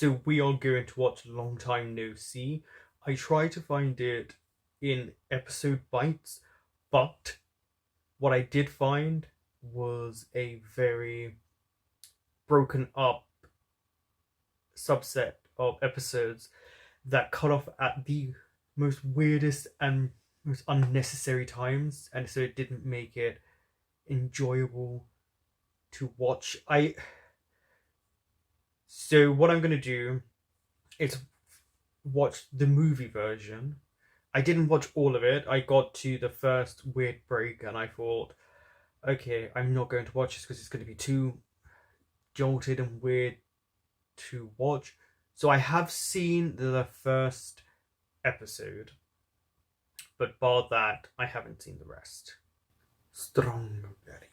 So we are going to watch Long Time No See. I tried to find it in episode bites, but what I did find was a very broken up subset of episodes that cut off at the most weirdest and most unnecessary times, and so it didn't make it enjoyable to watch. So what I'm gonna do is watch the movie version. I didn't watch all of it. I got to the first weird break and I thought, okay, I'm not going to watch this because it's going to be too jolted and weird to watch. So I have seen the first episode, but bar that, I haven't seen the rest. Strawberry.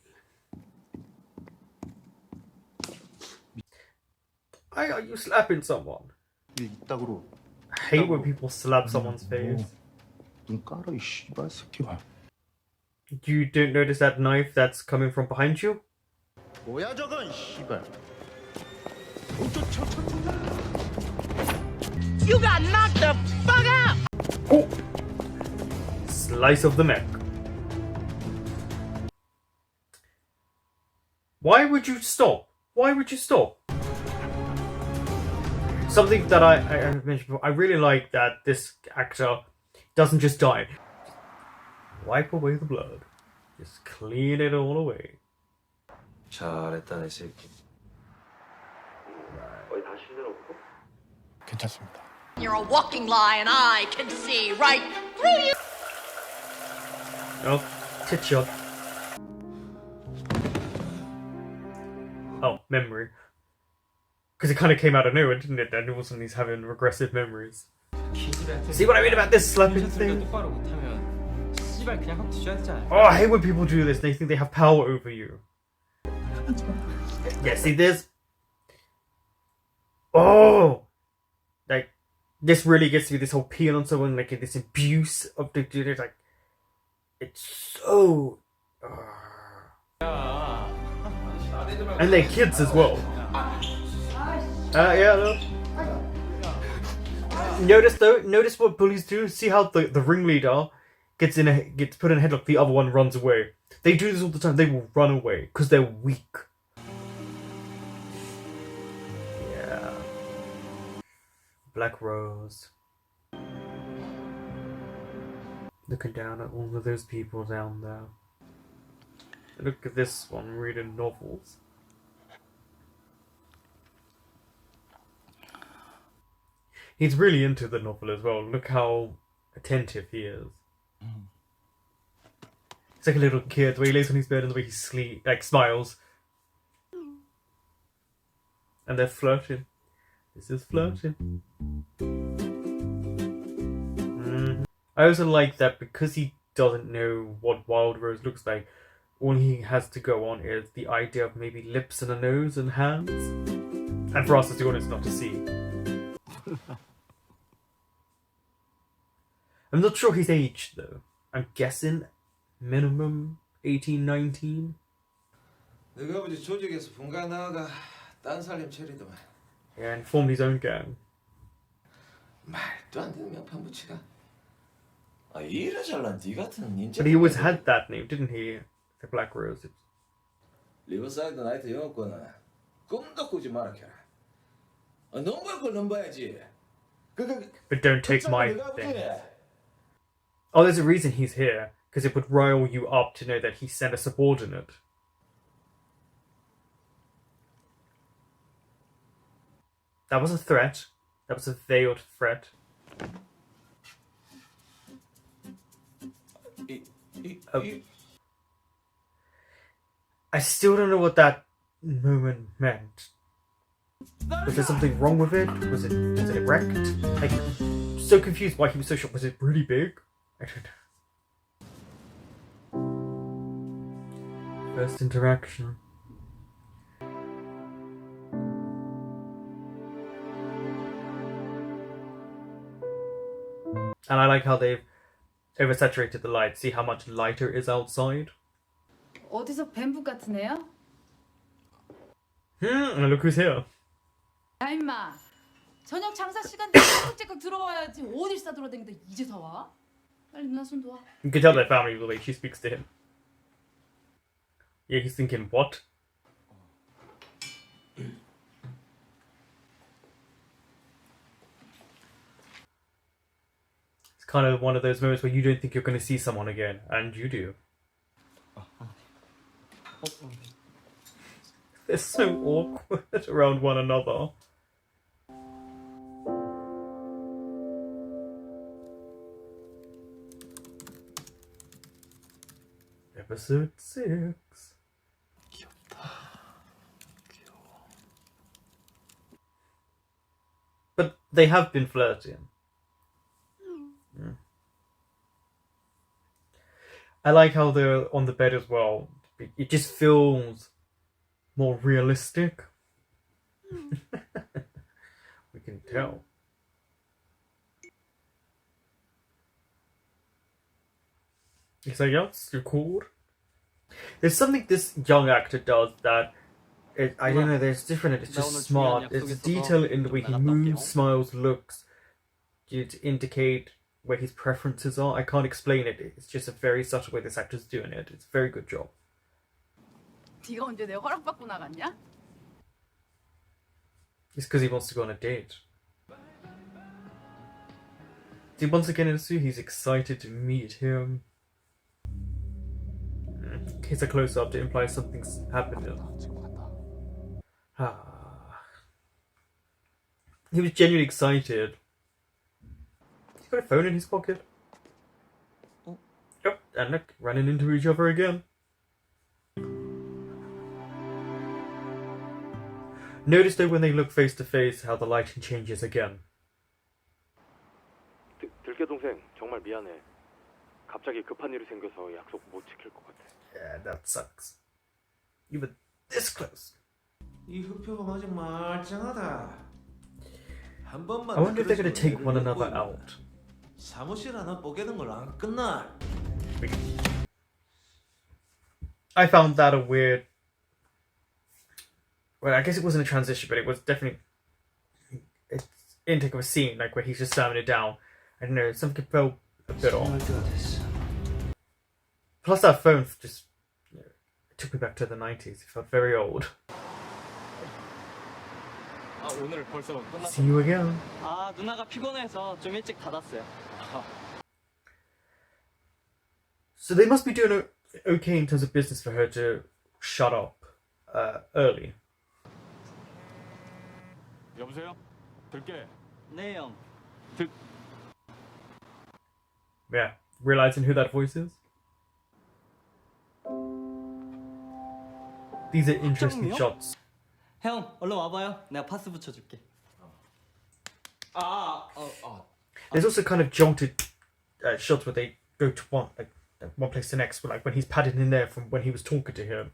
Are you slapping someone? I hate when people slap someone's face. You don't notice that knife that's coming from behind you? You got knocked the fuck out! Oh! Slice of the neck. Why would you stop? Why would you stop? Something that I mentioned before, I really like that this actor doesn't just die. Wipe away the blood. Just clean it all away. 잘했다 내 새끼. 괜찮습니다. You're a walking lie and I can see right through you! Oh, tit shot. Oh, memory. Because it kind of came out of nowhere, didn't it? And all of a sudden he's having regressive memories. See what I mean about this slapping thing? Oh, I hate when people do this. They think they have power over you. Yeah, see this? Oh! Like, this really gets to be this whole peeing on someone, like this abuse of the dude. Like, it's so... And they're kids as well. Yeah, no. Notice what bullies do. See how the ringleader gets put in a headlock, the other one runs away. They do this all the time. They will run away because they're weak. Yeah. Black Rose. Looking down at all of those people down there. Look at this one reading novels. He's really into the novel as well. Look how attentive he is. He's like a little kid, the way he lays on his bed and the way he smiles. And they're flirting. This is flirting. I also like that because he doesn't know what Wild Rose looks like, all he has to go on is the idea of maybe lips and a nose and hands. And for us as the audience not to see. I'm not sure his age though. I'm guessing minimum 18, 19. 너가 아버지 조직에서 분가 나가 딴 살림 처리더만. Yeah, and formed his own gang. 말도 안 되는 명판 붙이가. 아 이래 잘난 네 같은 인재. But he always had that name, didn't he? The Black Rose. 리버사이드 나이트 영어권은 꿈도 꾸지 마라 캐라. 넘볼 걸 넘봐야지. But don't take my thing. Oh, there's a reason he's here. Because it would rile you up to know that he sent a subordinate. That was a threat. That was a veiled threat. Oh. I still don't know what that moment meant. Was there something wrong with it? Was it erect? Like, so confused why he was so short. Was it really big? I don't know. First interaction. And I like how they've oversaturated the light. See how much lighter it is outside? 어디서 뱀부 같은 애야? And look who's here. 야 임마 저녁 장사 시간 되면 째깍째깍 들어와야지. 어딜 싸돌아다니다 이제서 와? 빨리 누나 손 도와. You can tell their family the way she speaks to him. Yeah, he's thinking, what? It's kind of one of those moments where you don't think you're going to see someone again, and you do. They're so awkward around one another. Episode 6. But they have been flirting. Yeah. I like how they're on the bed as well. It just feels more realistic. We can tell. He's like, yes, you're cool. There's something this young actor does that I don't know, there's different, it's just smart. There's a detail in the way he moves, smiles, looks to indicate where his preferences are. I can't explain it. It's just a very subtle way this actor's doing it. It's a very good job. 네가 언제 내 허락받고 나갔냐? It's because he wants to go on a date. See, once again, he's excited to meet him. Here's a close-up to imply something's happening. He was genuinely excited. He's got a phone in his pocket. Yep, and look, running into each other again. Notice though when they look face to face how the lighting changes again. 들깨 동생 정말 미안해. 갑자기 급한 일이 생겨서 약속 못 지킬 것 같아. Yeah, that sucks. You were this close. 이 흑표범 아직 말짱하다. 한 번만. I wonder if they're going to take one another out. 사무실 하나 뽀개는 걸 안 끝나. I found that a weird. Well, I guess it wasn't a transition, but it was definitely an intake of a scene, like where he's just slamming it down. I don't know, something felt a bit off. Plus, that phone just it took me back to the 90s. It felt very old. 아 오늘 벌써 끝났어. See you again. 아 누나가 피곤해서 좀 일찍 닫았어요. So they must be doing okay in terms of business for her to shut up early. 여보세요? 들깨. 네 형. Yeah, realizing who that voice is. These are interesting 정미요? shots. 형 얼른 와봐요. 내가 파스 붙여줄게. There's also kind of jolted shots where they go to one place to the next, like when he's padded in there from when he was talking to him.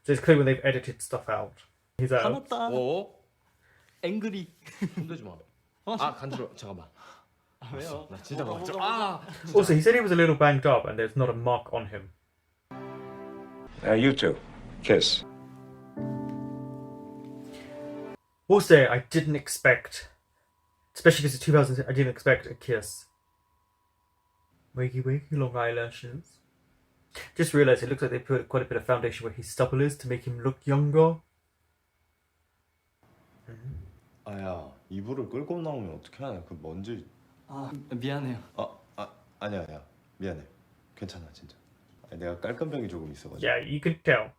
So it's clear when they've edited stuff out. He's out. 화났다. 오? 앵그리. 손대지 마. 아 간지러워. 잠깐만. 아, 왜요? 나 진짜 깜짝. 아. Also, he said he was a little banged up and there's not a mark on him. You two, kiss. Also, I didn't expect, especially because it's 2000, I didn't expect a kiss. Wakey wakey, long eyelashes. Just realised it looks like they put quite a bit of foundation where his stubble is to make him look younger. 아야 이불을 끌고 나오면 어떻게 하냐? 그 먼지. 아 미안해요. 아니야 미안해. 괜찮아 진짜. 아니, 내가 깔끔병이 조금 있어가지고. Yeah, you could tell.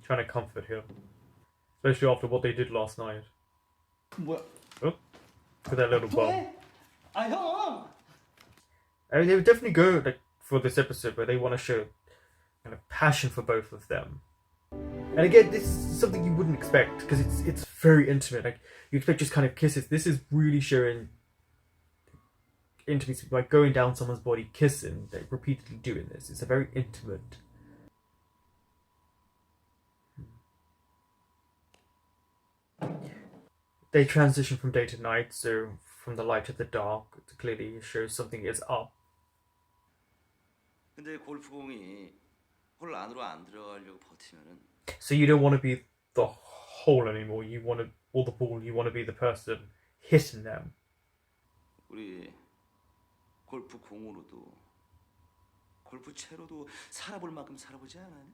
Trying to comfort him. Especially after what they did last night. 뭐야? Oh, with that little bum. 왜? 아 형. I mean, they would definitely go for this episode where they want to show kind of passion for both of them. And again, this is something you wouldn't expect because it's very intimate. Like you expect just kind of kisses. This is really showing intimacy by going down someone's body, kissing. They're repeatedly doing this. It's a very intimate. They transition from day to night, so from the light to the dark. It clearly shows something is up. 근데 골프공이 홀 안으로 안 들어가려고 버티면은 So you don't want to be the hole anymore. You want to, or the ball, you want to be the person hitting them. 우리 골프 공으로도 골프 채로도 살아볼 만큼 살아보지 않았니?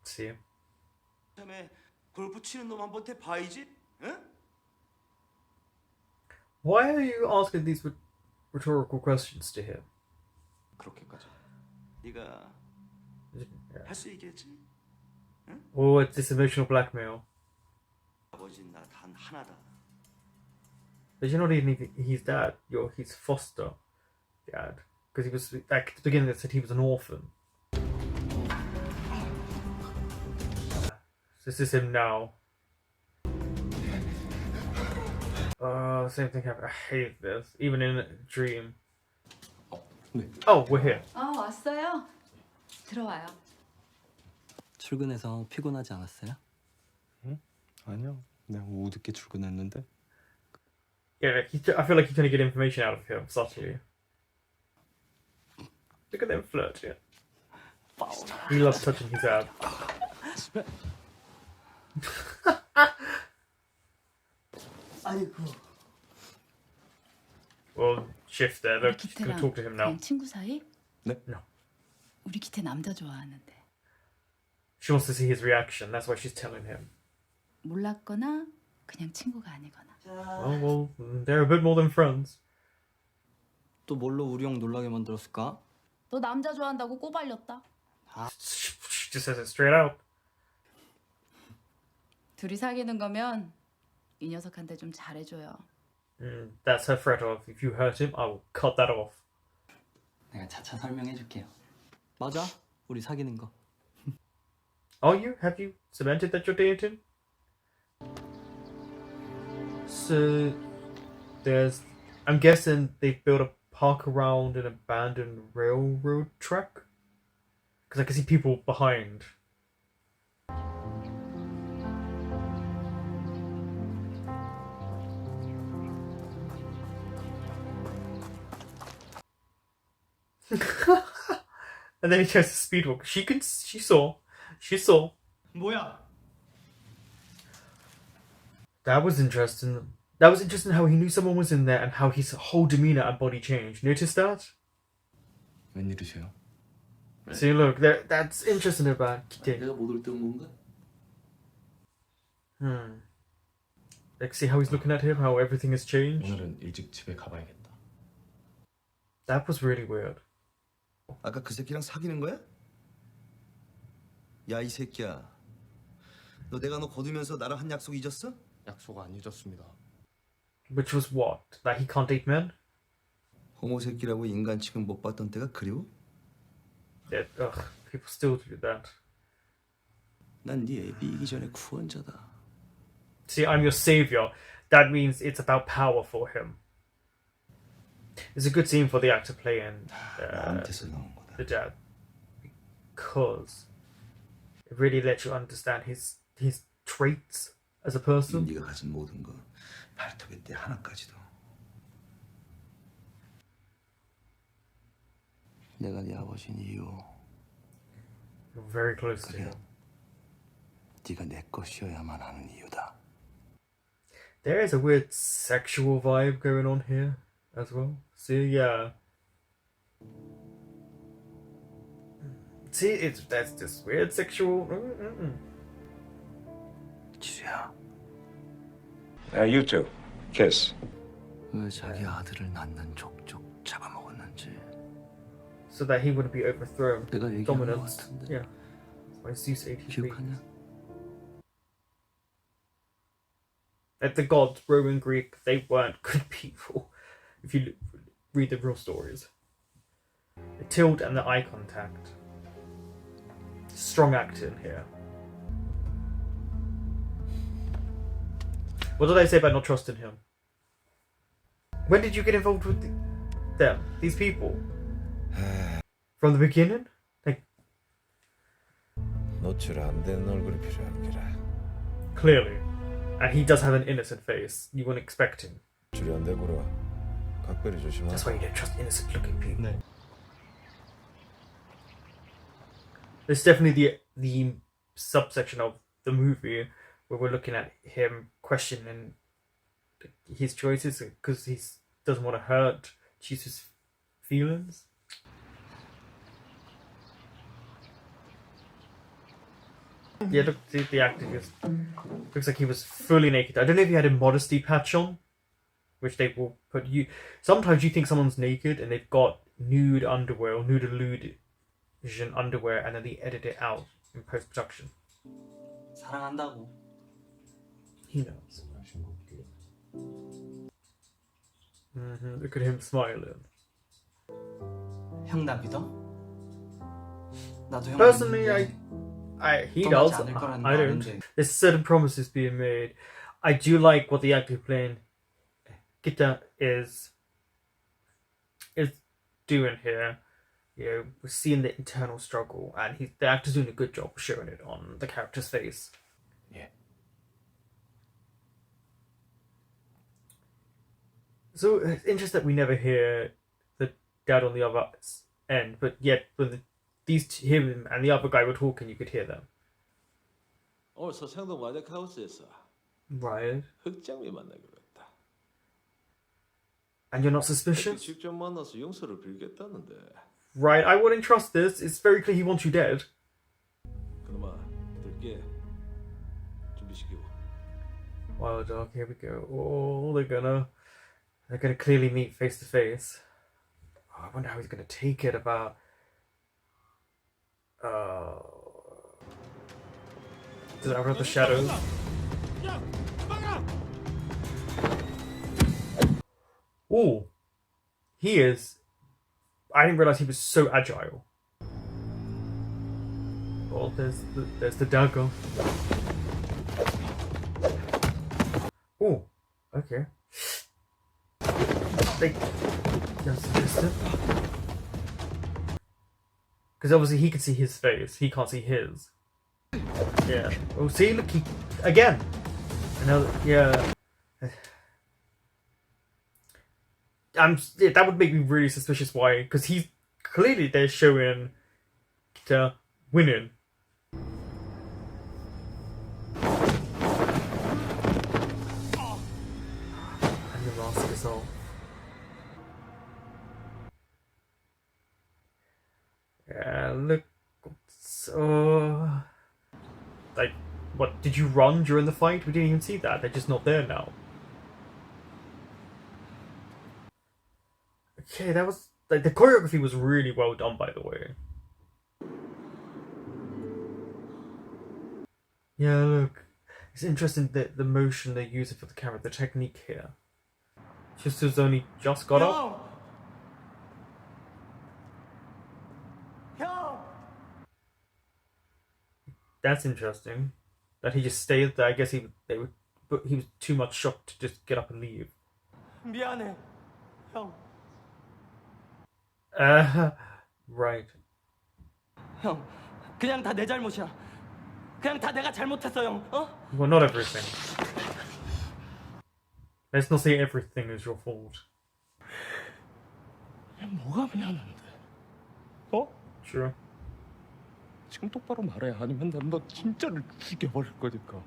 See? 처음에 골프 치는 놈 한번한테 봐야지, 응? Why are you asking these rhetorical questions to him? 그렇게까지. 네가 할 수 있겠지? Oh, it's this emotional blackmail. 아버지는 나 단 하나다. But you're not even his dad. You're his foster dad. Because he was, at the beginning, they said he was an orphan. This is him now. Same thing happened. I hate this. Even in a dream. 네. Oh, we're here. 왔어요. 들어와요. 출근해서 피곤하지 않았어요? 아니요. 내가 오후 늦게 출근했는데. Yeah, I feel like he's trying to get information out of him, subtly. Look at them flirting. He loves touching his ab. 아이고. Well, shift there. 우리 Look, she's gonna 기태랑 talk to him now. 그냥 친구 사이? 네? No. 우리 기태 남자 좋아하는데. She wants to see his reaction. That's why she's telling him. 몰랐거나 그냥 친구가 아니거나. Oh, well, they're a bit more than friends. 또 뭘로 우리 형 놀라게 만들었을까? 너 남자 좋아한다고 꼬발렸다. She just says it straight out. 둘이 사귀는 거면 이 녀석한테 좀 잘해줘요. That's her threat of, if you hurt him, I will cut that off. 내가 차차 설명해줄게요. 맞아, 우리 사귀는 거. Are you? Have you cemented that you're dating? So, I'm guessing they built a park around an abandoned railroad track? Because I can see people behind. And then he tries to speedwalk. She saw. 뭐야? That was interesting. That was interesting how he knew someone was in there and how his whole demeanor and body changed. Notice that? 웬일이세요? See, look, that's interesting about Kite. 내가 못 올 때 온 건가? Like, see how he's looking at him, how everything has changed? 오늘은 일찍 집에 가봐야겠다. That was really weird. 아까 그 새끼랑 사귀는 거야? 야, 이 새끼야. 너 내가 너 거두면서 나랑 한 약속 잊었어? 약속 안 잊었습니다. Which was what? That he can't date men? 호모 새끼라고 인간 취급 못 받던 때가 그리워? Yeah, ugh, people still do that. 난 네 애비이기 전에 구원자다. See, I'm your savior. That means it's about power for him. It's a good scene for the actor playing 나한테서 나온 거다. the dad. Because it really lets you understand his traits as a person. 네가 가진 모든 거 발톱의 때 하나까지도. 내가 네 아버지인 이유. You're very close to 그게 him. 네가 내 것이어야만 하는 이유다. There is a weird sexual vibe going on here as well. See, yeah. See, that's this weird sexual. 지수야, You too. Kiss. 왜 자기 아들을 낳는 족족 잡아먹었는지. So that he wouldn't be overthrown. 내가 얘기한 것 Dominance. 같은데. Yeah. By Zeus 83. 기억하냐? Like the gods, Roman, Greek, they weren't good people. If you read the real stories. The tilt and the eye contact. Strong acting here. What did I say about not trusting him? When did you get involved with them? These people? From the beginning? Like, 노출 안 되는 얼굴이 필요한 기라. clearly. And he does have an innocent face. You wouldn't expect him. 줄이 안 되구나. 각별히 조심하. That's why you don't trust innocent looking people. 네. There's definitely the subsection of the movie where we're looking at him questioning his choices because he doesn't want to hurt Jesus' feelings. Yeah, look, the actor just looks like he was fully naked. I don't know if he had a modesty patch on, which they will put you. Sometimes you think someone's naked and they've got nude underwear or nude illusion underwear, and then they edit it out in post production. 사랑한다고. He knows. Look at him smiling. 형 나 믿어? 나도 형 Personally, 믿는데 he 떠나지 does. 않을 거라는 I 거 don't. 아는데. There's certain promises being made. I do like what the actor playing Kita is doing here. You know, we're seeing the internal struggle, and the actor's doing a good job of showing it on the character's face. Yeah. So it's interesting that we never hear the dad on the other end, but yet when him and the other guy were talking, you could hear them. 오늘 서창동 와적 하우스에서 Right. 흑장미 만나기로 했다. And you're not suspicious? 직접 만나서 용서를 빌겠다는데. Right, I wouldn't trust this. It's very clear he wants you dead. 그놈아, 들게 준비시키고. Well, dog, here we go. Oh, they're gonna clearly meet face to face. Oh, I wonder how he's gonna take it about. Does that have the shadows? Oh, he is. I didn't realize he was so agile. Oh, there's the dagger. Oh, okay. Because obviously he can see his face, he can't see his. Yeah. Oh, see, look, again. Another, yeah. That would make me really suspicious. Why? Because they're showing Kita winning. And the mask is all. Yeah, look. So, like, what? Did you run during the fight? We didn't even see that. They're just not there now. Okay, that was like the choreography was really well done, by the way. Yeah, look, it's interesting that the motion they're using for the camera, the technique here. Just as only just got up. That's interesting. That he just stayed there. I guess he was too much shocked to just get up and leave. 미안해, 형. Right. 형, 그냥 다 내 잘못이야. 그냥 다 내가 잘못했어, 형. 어? Well, not everything. Let's not say everything is your fault. 뭐가 미안한데? 어? Sure. 지금 똑바로 말해. 아니면 난 너 진짜를 죽여버릴 거니까.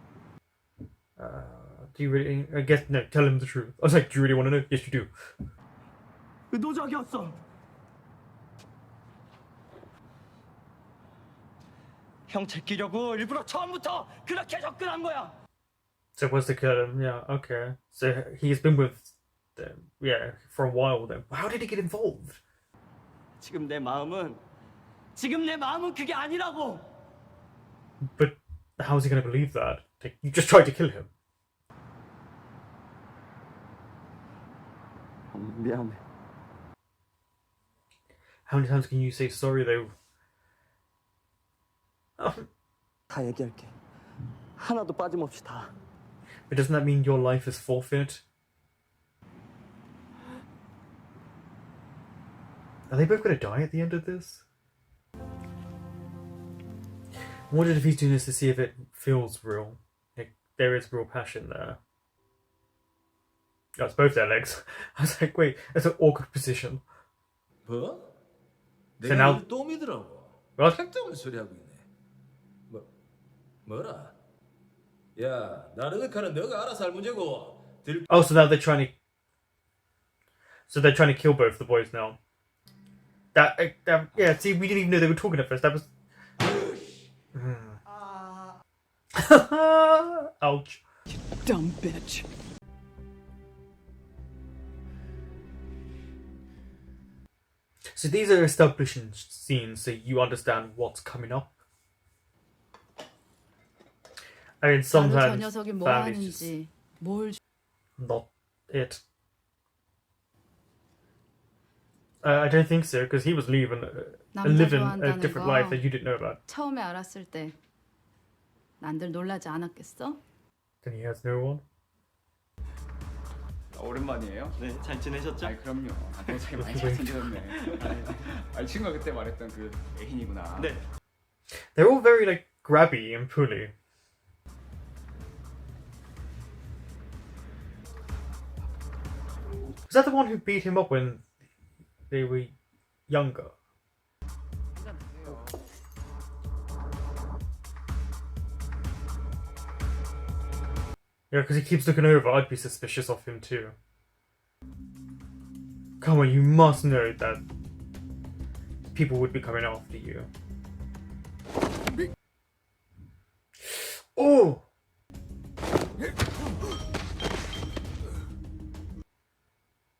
Do you really? I guess no. Tell him the truth. I was like, do you really want to know? Yes, you do. 의도적이었어. 형 제끼려고 일부러 처음부터 그렇게 접근한 거야. So it was to kill him. Yeah. Okay. So he's been with them. Yeah, for a while then. How did he get involved? 지금 내 마음은 그게 아니라고. But how is he going to believe that? Like, you just tried to kill him. 미안해. How many times can you say sorry though? 다 얘기할게. 하나도 빠짐없이 다. But doesn't that mean your life is forfeit? Are they both going to die at the end of this? I wondered if he's doing this to see if it feels real. Like, there is real passion there. That's both their legs. I was like, wait, that's an awkward position. 뭐? So 내가 now- 이걸 또 믿으라고. What? 책정을 소리하고 있네. 뭐라? 야, 나르드카는 너가 알아서 할 문제고. Oh, so now they're trying to. So they're trying to kill both the boys now. Yeah. See, we didn't even know they were talking at first. That was. Ouch. Dumb bitch. So these are establishing scenes, so you understand what's coming up. I mean, 나도 저 sometimes 녀석이 뭐 families just 하는지 뭘 not it. I don't think so, because he was living 남자 a 좋아한다는 different 거 life that you didn't know about. 처음에 알았을 때 난들 놀라지 않았겠어? Then he has no one. 오랜만이에요? 네, 잘 지내셨죠? 아이 그럼요. 동생이 많이 잘생겼네. 아니 친구가 그때 말했던 그 애인이구나. 네. They're all very like grabby and pully. Was that the one who beat him up when they were younger? Yeah, because he keeps looking over. I'd be suspicious of him too. Come on, you must know that people would be coming after you. Oh!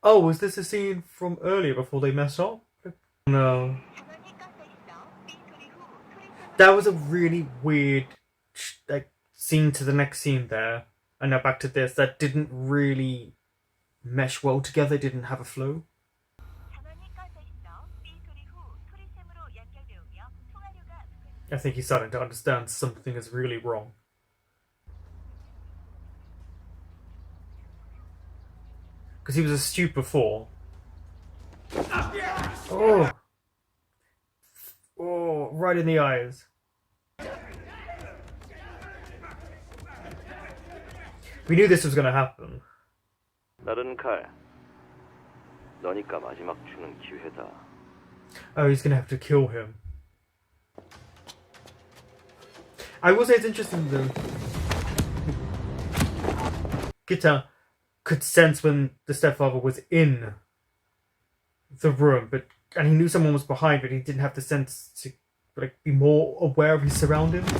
Oh, was this a scene from earlier before they messed up? No. That was a really weird like scene to the next scene there. And now back to this. That didn't really mesh well together, didn't have a flow. I think he's starting to understand something is really wrong. Because he was astute before. Oh! Oh, right in the eyes. We knew this was going to happen. 나르드카, 너니까 마지막 주는 기회다. Oh, he's going to have to kill him. I will say it's interesting though. Gita could sense when the stepfather was in the room, and he knew someone was behind, but he didn't have the sense to like be more aware of his surroundings.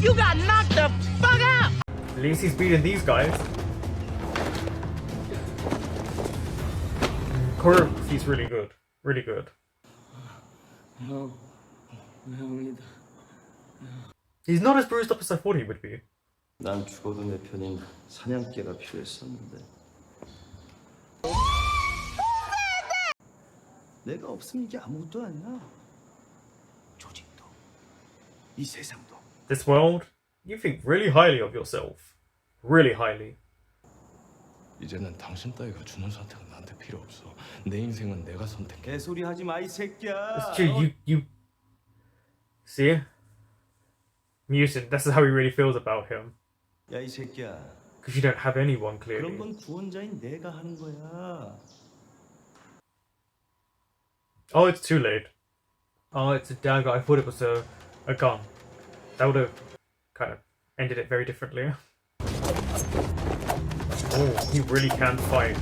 You got knocked the fuck out! At least he's beating these guys. Choreography's really good. Really good. He's not as bruised up as I thought he would be. 난 죽어도 내 편인 사냥개가 필요했었는데. 내가 없으면 이게 아무것도 아니야. 조직도, 이 세상도. This world, you think really highly of yourself. Really highly. 이제는 당신 따위가 주는 선택은 나한테 필요 없어. 내 인생은 내가 선택해. 개소리 하지 마 이 새끼야. It's true, you see? Mutant, that's how he really feels about him. 야 이 새끼야. Because you don't have anyone, 그런 clearly. 건 구원자인 내가 하는 거야. Oh, it's too late. Oh, it's a dagger. I thought it was a gun. That would have kind of ended it very differently. Oh, he really can fight.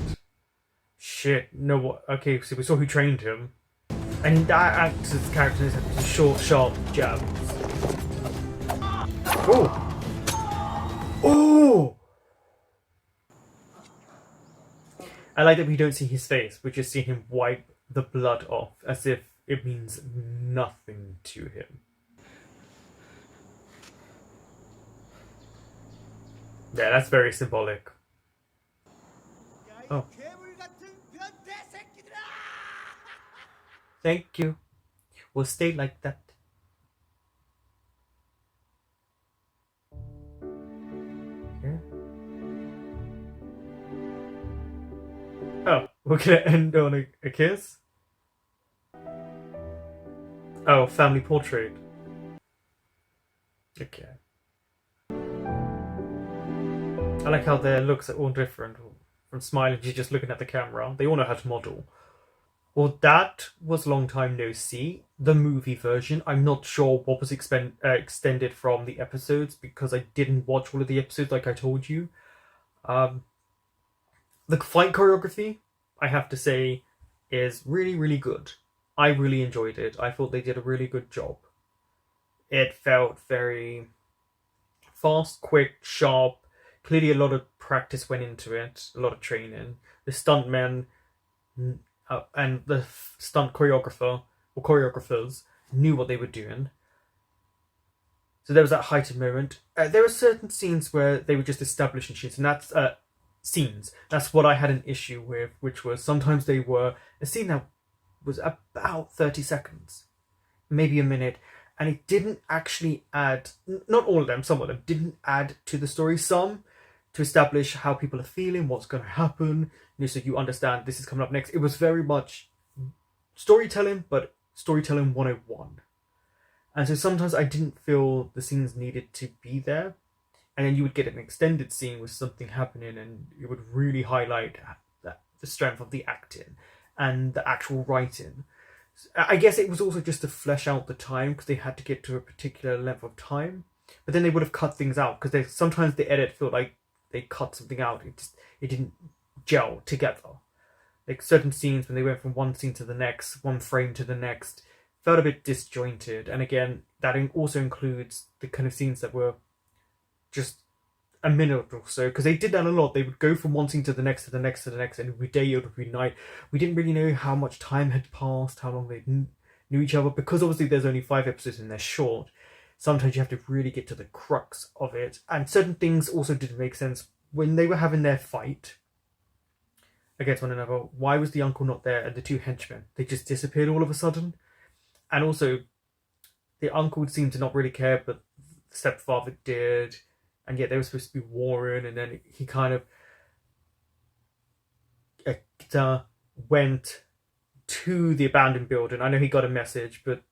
Shit. No, what? Okay, so we saw who trained him. And that actor's character has short, sharp jabs. Oh! Oh! I like that we don't see his face. We just see him wipe the blood off as if it means nothing to him. Yeah, that's very symbolic. Oh. Thank you. We'll stay like that. Okay. Oh, we're gonna end on a kiss? Oh, family portrait. Okay. I like how their looks are all different. From smiling to just looking at the camera. They all know how to model. Well, that was Long Time No See, the movie version. I'm not sure what was extended from the episodes because I didn't watch all of the episodes like I told you. The fight choreography, I have to say, is really, really good. I really enjoyed it. I thought they did a really good job. It felt very fast, quick, sharp. Clearly a lot of practice went into it, a lot of training. The stuntmen and the stunt choreographer or choreographers knew what they were doing. So there was that heightened moment. There were certain scenes where they were just establishing shit, and that's scenes. That's what I had an issue with, which was sometimes they were a scene that was about 30 seconds, maybe a minute, and it didn't actually add, not all of them, some of them didn't add to the story. Some to establish how people are feeling, what's going to happen, so you understand this is coming up next. It was very much storytelling, but storytelling 101. And so sometimes I didn't feel the scenes needed to be there. And then you would get an extended scene with something happening, and it would really highlight the strength of the acting and the actual writing. I guess it was also just to flesh out the time because they had to get to a particular length of time. But then they would have cut things out because sometimes the edit felt like they cut something out. It didn't gel together. Like certain scenes when they went from one scene to the next, one frame to the next, felt a bit disjointed. And again, that also includes the kind of scenes that were just a minute or so, because they did that a lot. They would go from one scene to the next, to the next, to the next, and every day it would be night. We didn't really know how much time had passed, how long they knew each other, because obviously there's only 5 episodes and they're short. Sometimes you have to really get to the crux of it, and certain things also didn't make sense. When they were having their fight against one another, why was the uncle not there and the 2 henchmen? They just disappeared all of a sudden. And also, the uncle seemed to not really care, but the stepfather did. And yet they were supposed to be warring, and then he kind of went to the abandoned building. I know he got a message, but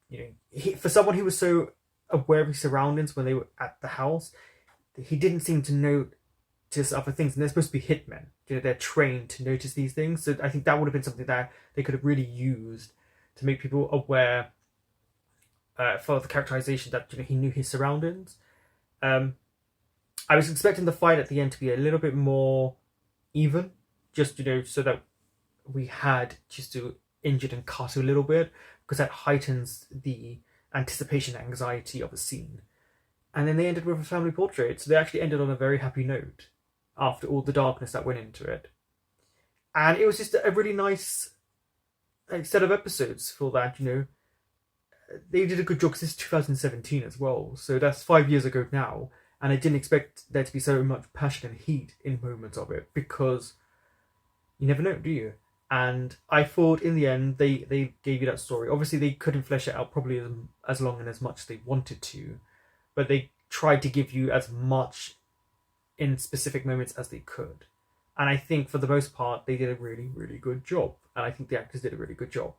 for someone who was so aware of his surroundings when they were at the house, he didn't seem to notice other things. And they're supposed to be hitmen. They're trained to notice these things. So I think that would have been something that they could have really used to make people aware for the characterization that he knew his surroundings. I was expecting the fight at the end to be a little bit more even, just so that we had just to injured and cut a little bit, because that heightens the anticipation and anxiety of a scene. And then they ended with a family portrait, so they actually ended on a very happy note after all the darkness that went into it. And it was just a really nice set of episodes for that. They did a good job because it's 2017 as well, so that's 5 years ago now. And I didn't expect there to be so much passion and heat in moments of it, because you never know, do you? And I thought in the end they gave you that story. Obviously they couldn't flesh it out probably as long and as much as they wanted to, but they tried to give you as much in specific moments as they could. And I think for the most part they did a really, really good job. And I think the actors did a really good job.